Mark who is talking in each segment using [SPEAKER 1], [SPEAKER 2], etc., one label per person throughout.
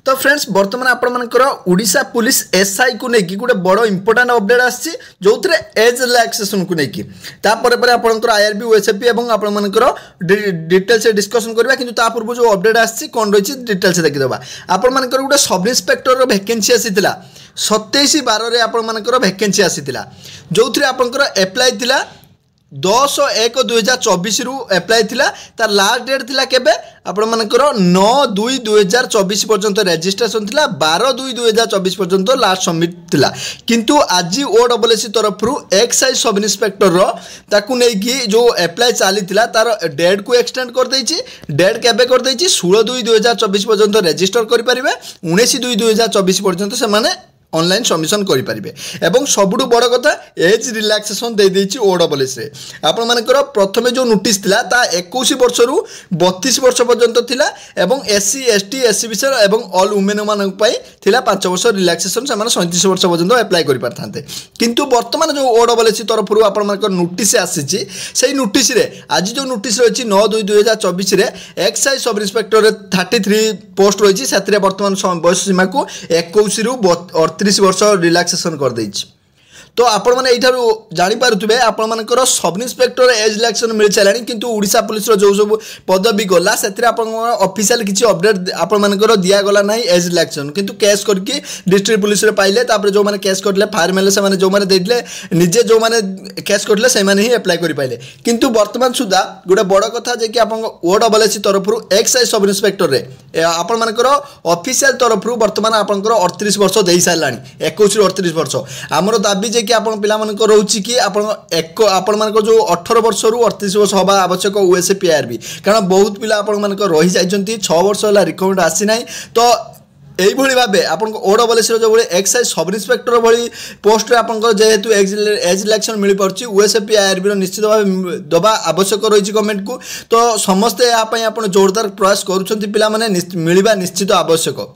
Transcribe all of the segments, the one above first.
[SPEAKER 1] तो फ्रेंड्स बर्तमान आपंकर ओडिशा पुलिस एसआई को लेकिन गोटे बड़ इंपोर्टाट अपडेट आसी जो एज रिलैक्सेशन को लेकिन आपंकर आईआरबी ओएसएपी और आपर डिटेल्स डिस्कसन करवा कि पूर्व जो अपडेट आसी कौन रही डिटेल्स देखीदा आपर गोटे सब इन्स्पेक्टर वैकेंसी आसी 27/12 आपर वैकेंसी आसी जो आपंकर एप्लाय थिला 10/1/2024 रु एप्लाय थिला तार लास्ट डेट थिला केबे आपनकर 9/2/2024 पर्यंत रजिस्ट्रेशन थिला 12/2/2024 पर्यंत लास्ट सबमिट थिला किंतु आज ओडब्ल्यूएससी तरफ रु एक्साइज सब इन्स्पेक्टर रो ताकू नै कि जो एप्लाय चली थिला तार डेट को एक्सटेंड कर देछि डेट केबे कर देछि 16/2/2024 पर्यंत रजिस्टर करि परिबे 19/2/2024 पर्यंत से माने ऑनलाइन सबमिशन करें एवं सबुठ बड़ कथा एज रिलैक्सेशन दे देछि ओडब्ल्यूएससी आपण मानकर प्रथमे जो नोटिस थिला ता 21 वर्ष रु 32 वर्ष पर्यंत थिला एवं एससी एसटी एससी विषय एवं ऑल वुमेन मान पई थिला 5 वर्ष रिलैक्सेशन से माने 37 वर्ष पर्यंत अप्लाई करि पारथांते किंतु वर्तमान जो ओडब्ल्यूएससी तरफ रु आपण मानकर नोटिस आसीछि सेही नोटिस रे आज जो नोटिस रहिछि 9/2/2024 रे एक्साइज सब इन्स्पेक्टर रे 33 पोस्ट रहिछि सेतरे वर्तमान बयस सीमा को 21 रु 38 वर्ष रिलैक्सेशन कर देछि तो आपण माने एठारु जानि पारुथबे आपण मानकर सब इन्स्पेक्टर एज रिलैक्सेशन मिल चलानी किंतु ओडिशा पुलिस रो जो सब पदवी गला सेतरे आपण ऑफिशियल किछि अपडेट आपण मानकर दिया गला नाही एज रिलैक्सेशन किंतु केस करके डिस्ट्रिक्ट पुलिस रे पाइले तापर जो माने केस करले फायर मेले से माने जो माने देले निजे जो माने केस करले से माने ही अप्लाई करि पाइले किंतु वर्तमान सुधा गोटे बड़ कथा जे कि आपण ओडब्ल्यूएससी तरफ रु एक्साइज सब इन्स्पेक्टर रे आपण मानकर ऑफिशियल तरफ रु वर्तमान आपनकर 38 वर्ष देई सारलानी 21 रु 38 वर्ष हमरो दाबी जे कि आपण पिला मानक रहउची कि आपण मानक जो 18 वर्ष रु 38 वर्ष हबा आवश्यक ओएसएपी आईआरबी कारण बहुत पिला आपण मानक रहि जाइछंती 6 वर्ष होला रिकमेंड आसी नै तो एई भली भाबे आपण ओडब्ल्यूएससी जो एक्साइज सब इन्स्पेक्टर भली पोस्ट रे आपण जेहेतु एज रिलैक्सेशन मिल परची ओएसएपी आईआरबी रो निश्चित भाबे दबा आवश्यक रहिछि गवर्नमेंट को तो समस्त या पई आपण जोरदार प्रयास करूछंती पिला माने मिलबा निश्चित आवश्यक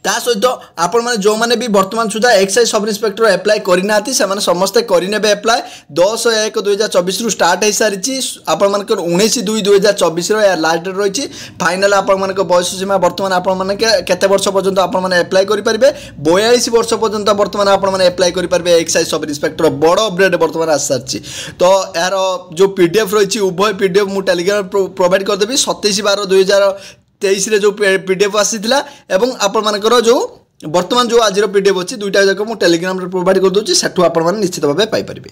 [SPEAKER 1] ता सहित आपण माने जो माने भी वर्तमान सुधा एक्साइज सब इन्स्पेक्टर अप्लाई करिनाती से माने समस्त करिनेबे अप्लाई 10/1/2024 रु स्टार्ट हे सारिछि आपण मानकर 19/2/2024 रो लास्ट डेट रहिछि फाइनल आपण मानकर बयस सीमा वर्तमान आपण माने केते वर्ष पर्यंत आपण माने अप्लाई करि परिबे 42 वर्ष पर्यंत वर्तमान आपण माने अप्लाई करि परिबे एक्साइज सब इन्स्पेक्टर बड़ अपडेट वर्तमान आस सारिछि तो यार जो पीडीएफ रहिछि उभय पीडीएफ मु टेलीग्राम प्रोवाइड कर देबी 27/12/2023 रे जो पीडीएफ आसीथिला एवं आपण मानकर जो वर्तमान जो आज पीडीएफ अछि दुईटा जाक मु टेलीग्राम रे प्रोवाइड कर दोछि सेठु आपण माने निश्चित भाबे पाई परिबे।